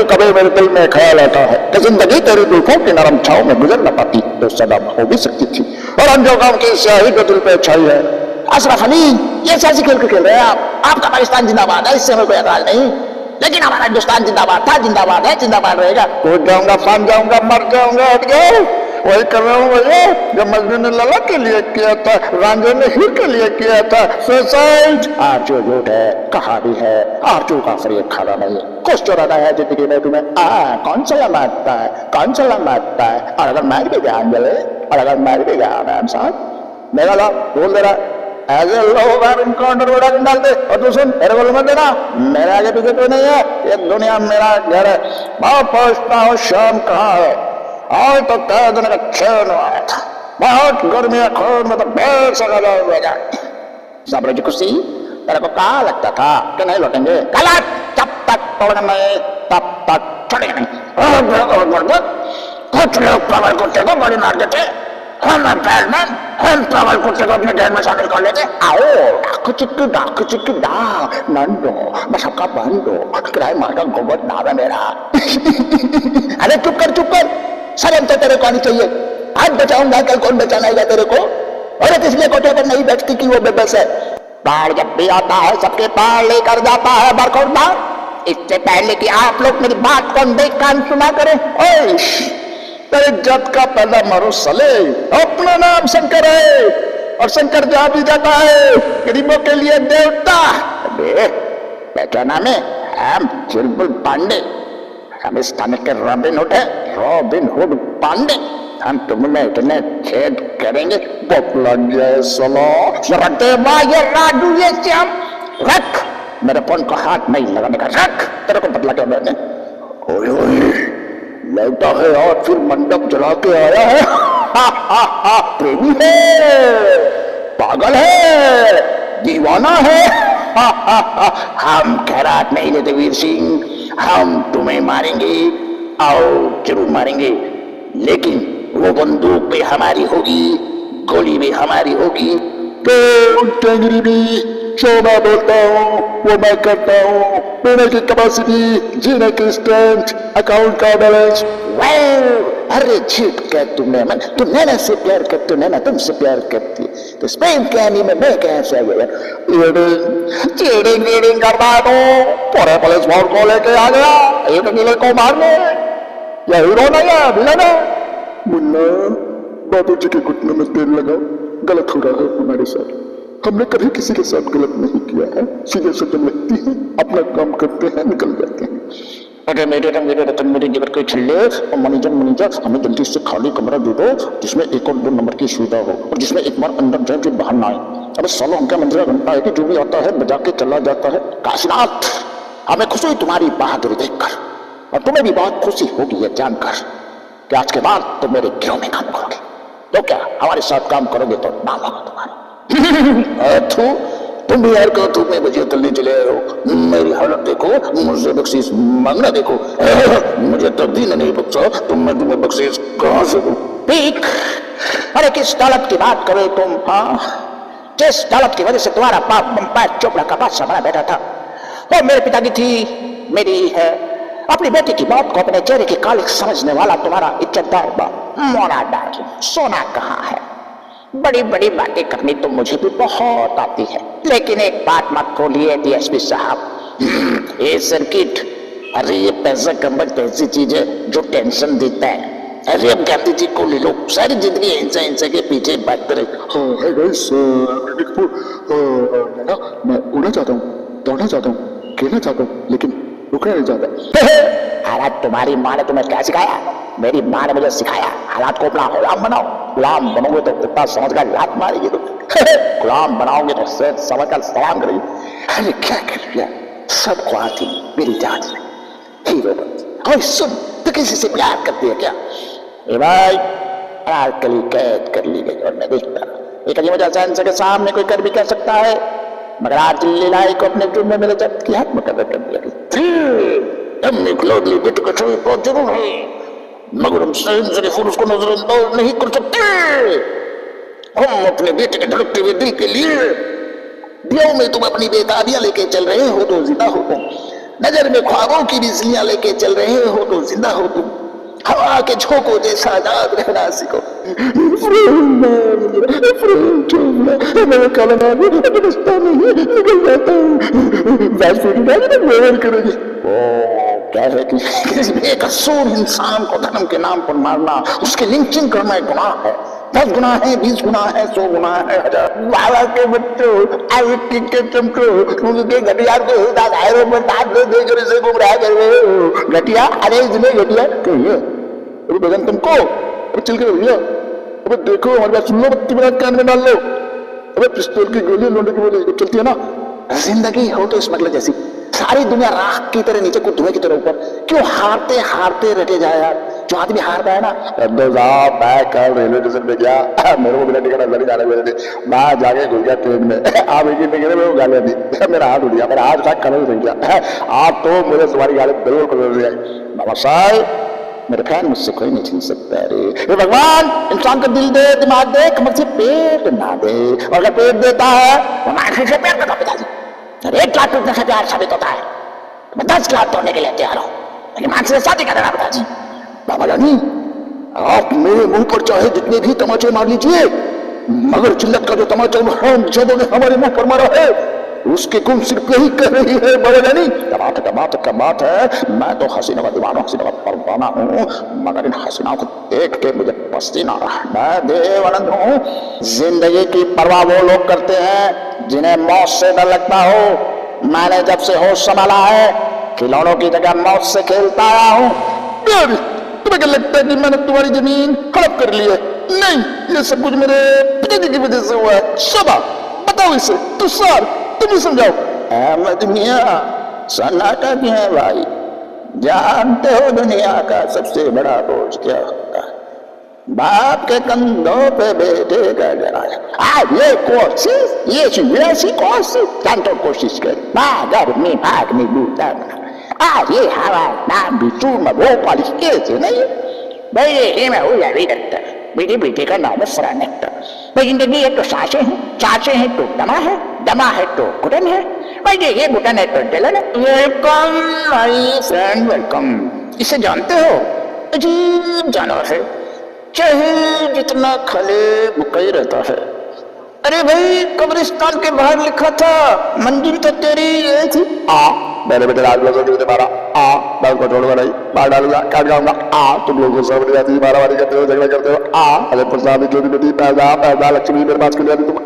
कभी कभी मेरे दिल में ख्याल आता है कि जिंदगी तेरी जुल्फों की नरम छाव में गुजर न पाती तो सदा हो भी सकती थी। और अंजोगाम की स्याही जो दिल पे छाई है। अशरफ अली, ये कैसी खेल खेल रहे हैं आप? आपका पाकिस्तान जिंदाबाद है, इससे हमें कोई एतराज नहीं, लेकिन हमारा हिंदुस्तान जिंदाबाद था, जिंदाबाद है, जिंदाबाद रहेगा। कूद जाऊंगा, फान जाऊंगा, मर जाऊंगा, हट गए। वही कर रहा हूँ भैया जो मजनू ने लला के लिए किया था, रांझे ने हीर के लिए किया था। सुसाइड। आरजू झूठ है, कहा भी है, आरजू का फरीब खाना नहीं। कुछ चुराना है जिंदगी में तुम्हें, कौन सा मारता है, कौन सा मारता है। और अगर मैं भी ध्यान जले, और अगर मैं भी गया मैम साहब, मेरा ला बोल दे रहा ऐसे लोग इनकाउंटर उड़ा डाल दे। और तू सुन, मेरे को मत देना, मेरे आगे पीछे कोई नहीं है, ये दुनिया मेरा घर है। मैं पूछता हूँ शाम कहाँ है? आज तो कह दिन का चैन आया था, बहुत गर्मी है, खून में तो बेर सगा जाएगा। सब्र की खुशी तेरे को कहा लगता था कि नहीं लौटेंगे? गलत। जब तक तोड़े नहीं तब तक छोड़ेंगे नहीं। कुछ लोग पावर कुत्ते को बड़ी मार देते, हम ट्रैवल कुत्ते को अपने घर में शामिल कर लेते। आओ डाकू चिक्की डा नंदो, मैं सबका बंदो, किराए मारका गोबर नाम है मेरा। अरे चुप कर, शर्म तो तेरे को आनी चाहिए। आज बचाऊंगा, कल कौन बचाना तेरे को? और इसलिए कोठे पर नहीं बैठती कि वो बेबस है। बाढ़ जब भी आता है सबके पार लेकर जाता है बरखुरदार। इससे पहले कि आप लोग मेरी बात को देख कान सुना करें, तेरे जत का पहला मारो सले, अपना नाम शंकर है और शंकर जहां भी जाता है गरीबों के लिए देवता। क्या नाम है? हम चुलबुल पांडे, हम इस थाने के रॉबिन हुड है, रॉबिन हुड पांडे। हम तुम्हें इतने छेद करेंगे बप लग जाए सलो। ये राजू, ये श्याम, रख मेरे फोन को हाथ नहीं लगाने का, रख। तेरे को बदला क्या मैंने? लगता है और फिर मंडप जला के आया है। प्रेमी है, पागल है, दीवाना है। हम खैरात नहीं लेते वीर सिंह, हम तुम्हें मारेंगे और जरूर मारेंगे, लेकिन वो बंदूक भी हमारी होगी, गोली भी हमारी होगी। तो टेंगरी भी शोभा बोलता हूँ, वो मैं करता हूँ। पीने की कैपेसिटी, जीने की स्ट्रेंथ, अकाउंट का बैलेंस। अरे झूठ क्या तुमने, मैं तुम नैना से प्यार करती, नैना तुमसे प्यार करती है, तो स्पेन कहानी में मैं कैसे आ गया? चीडिंग करता है तो पूरे पुलिस फोर्स को लेके आ गया, एक अकेले को मारने। या हीरो नहीं है, विलन है। मुन्ना, बाबू जी के घुटनों में तेल लगाओ, गलत हो रहा है हमारे साथ। हमने कभी किसी के साथ गलत नहीं किया है। सीधे से जब लगती है, अपना काम करते हैं, निकल जाते हैं। अरे मेरे रतन मेरे जिगर के छिल्ले और मैनेजर, हमें जल्दी से खाली कमरा दे दो जिसमें 1 और 2 नंबर की सुविधा हो और जिसमें एक बार अंदर जाए फिर बाहर ना आए। अबे सालों हमका मंदिर घंटा है कि जो भी आता है बजा के चला जाता है। काशीनाथ, हमें खुशी हुई तुम्हारी बहादुरी देखकर, और तुम्हें भी बहुत खुशी होगी ये जानकर कि आज के बाद तुम मेरे गिरोह में काम करोगे। तो क्या हमारे साथ काम करोगे तो नाम होगा तुम्हारा। तुम भी यार कहो, तुम्हें मुझे तलने चले हो। मेरी हालत देखो, मुझसे बख्शीश मांगना देखो। मुझे तो दिन नहीं बख्शा, मैं तुम्हें बख्शीश कहां से दूं? ठीक। अरे किस दौलत की बात करो तुम? जिस दौलत की वजह से तुम्हारा बाप पंपायत चोपड़ा का बादशाह बना बैठा था, वो मेरे पिता की थी, मेरी है। अपनी बेटी की मौत को अपने चेहरे की कालिक समझने वाला तुम्हारा इज्जतदार बाप मोना डार्लिंग, सोना कहाँ है? बड़ी बड़ी बातें करनी तो मुझे भी बहुत आती है, लेकिन एक बात मत भूलिए डीएसपी साहब, ये सर्किट, अरे ये पैसा कमबख्त ऐसी चीज है जो टेंशन देता है। अरे अब गांधी जी को ले लो, सारी जिंदगी हिंसा के पीछे भागते रहे। मैं उड़ना चाहता हूँ, दौड़ना चाहता हूँ, खेलना चाहता हूँ, लेकिन रुकना नहीं चाहता। हालात तुम्हारी माँ ने तुम्हें क्या सिखाया? मेरी माँ ने मुझे सिखाया हालात को अपना गुलाम बनाओ। गुलाम बनोगे तो कुत्ता समझ कर लात मारेगी, तो गुलाम बनाओगे तो सेठ समझ कर सलाम करेगी। अरे क्या कर लिया, सबको आती मेरी जात में हीरो बनती। सुन, तो किसी से प्यार करती है क्या? ए भाई, कली कैद कर ली गई और मैं देखता एक अजीब सेंसर के सामने कोई कर भी कह सकता है, मगर आज दिल्ली लाई को अपने जुम्मे मेरे जब्त की हाथ में कर दिया। जरूर है, मगर हम उसको नजरअंदाज नहीं कर सकते। हम अपने बेटे के धड़कते हुए दिल के लिए ब्याह में तुम अपनी बेताबियां लेके चल रहे हो तो जिंदा हो तुम। नजर में ख्वाबों की बिजलियां लेके चल रहे हो तो जिंदा हो तुम, हवा के झोंकों जैसा आजाद रहना सीखो। कैसे किसी बेकसूर इंसान को धर्म के नाम पर मारना, उसके लिंचिंग करना एक गुनाह है। 10 गुना है, 20 गुना है, 100 गुना है, 1000। बाबा के बच्चों, के चमको, उनके घटिया को दायरों में दांत दे कर इसे गुमराह कर रहे हो। घटिया, अरे इसमें घटिया कहिए अरे बगन तुमको, अरे चल के भैया, अबे देखो हमारे पास सुन लो, बत्ती बना कान में डाल लो, अबे पिस्तौल की गोली लोंडे की बोली चलती है ना। जिंदगी हो तो स्मगलर जैसी, सारी दुनिया राख की तरह नीचे, कुछ धुएं की तरह ऊपर। क्यों हारते हारते रटे जाए यार। जो आदमी हारता है ना, मैं कल रेलवे स्टेशन पे गया, मेरे को बिना टिकट अंदर ही जाने मिले थे, मैं जाके घुस गया ट्रेन में। आप एक ही टिकट में वो गालियां दी, मेरा हाथ उठ गया, मेरा हाथ उठा कलर हो गया। आप तो मुझे तुम्हारी गाली बिल्कुल कलर आई। बाबा साहब मेरे फैन मुझसे कोई नहीं छीन सकता। अरे भगवान, इंसान को दिल दे, दिमाग दे, कमर से पेट ना दे। और अगर पेट देता है तो आंखें से पेट का पिताजी। 1 लाख टूटने से प्यार साबित होता है, मैं 10 लाख तोड़ने के लिए तैयार हूं, लेकिन मां से शादी कर देना पिताजी। बाबा रानी, आप मेरे मुंह पर चाहे जितने भी तमाचे मार लीजिए, मगर जिल्लत का जो तमाचा हम जदों ने हमारे मुंह पर मारा है, उसकी गुम सिर्फ यही कर रही है बाबा रानी। बात है, मैं तो हसीना का दीवाना, हसीना का परवाना हूँ, मगर इन हसीनाओं को देख के मुझे पसीना आ रहा है। मैं देवानंद हूँ। जिंदगी की परवाह वो लोग करते हैं जिन्हें मौत से डर लगता हो। मैंने जब से होश संभाला है, खिलौनों की जगह मौत से खेलता आया हूँ। तुम्हें क्या लगता है कि मैंने तुम्हारी जमीन हड़प कर ली है? नहीं, ये सब कुछ मेरे पिताजी की वजह से हुआ है। शबा, बताओ इसे, तुषार, तुम ही समझाओ। अहमद मियां, सन्नाटा क्या है भाई? जानते हो दुनिया का सबसे बड़ा बोझ क्या होता है? बाप के कंधों पे बेटे का जनाजा। ये कोशिश, ये वैसी कोशिश, तो कोशिश कर, भाग में बूटा बना। ये हवा नाम भी चूम वो क्वालिफिकेशन से नहीं भाई। ये मैं हो जाए बेटे, बेटे का नाम है फ्रानेक्टा। भाई जिंदगी है तो सांसें हैं, सांसें हैं तो दमा है, दमा है तो घुटन है, भाई ये घुटन है तो जलन है। Welcome my friend, welcome. इसे जानते हो? अजीब जानवर है, चाहे जितना खले मुकई रहता है। अरे भाई, कब्रिस्तान के बाहर लिखा था मंजिल तो तेरी ये थी। मैंने बेटे राज लोगों मारा, मैं को छोड़ नहीं, मार डालूंगा, काट जाऊंगा। तुम लोगों से जाती मारा मारी करते हो, झगड़ा करते हो। अरे प्रसाद जो भी बेटी पैदा पैदा लक्ष्मी मेरे पास खुल जाती तुम।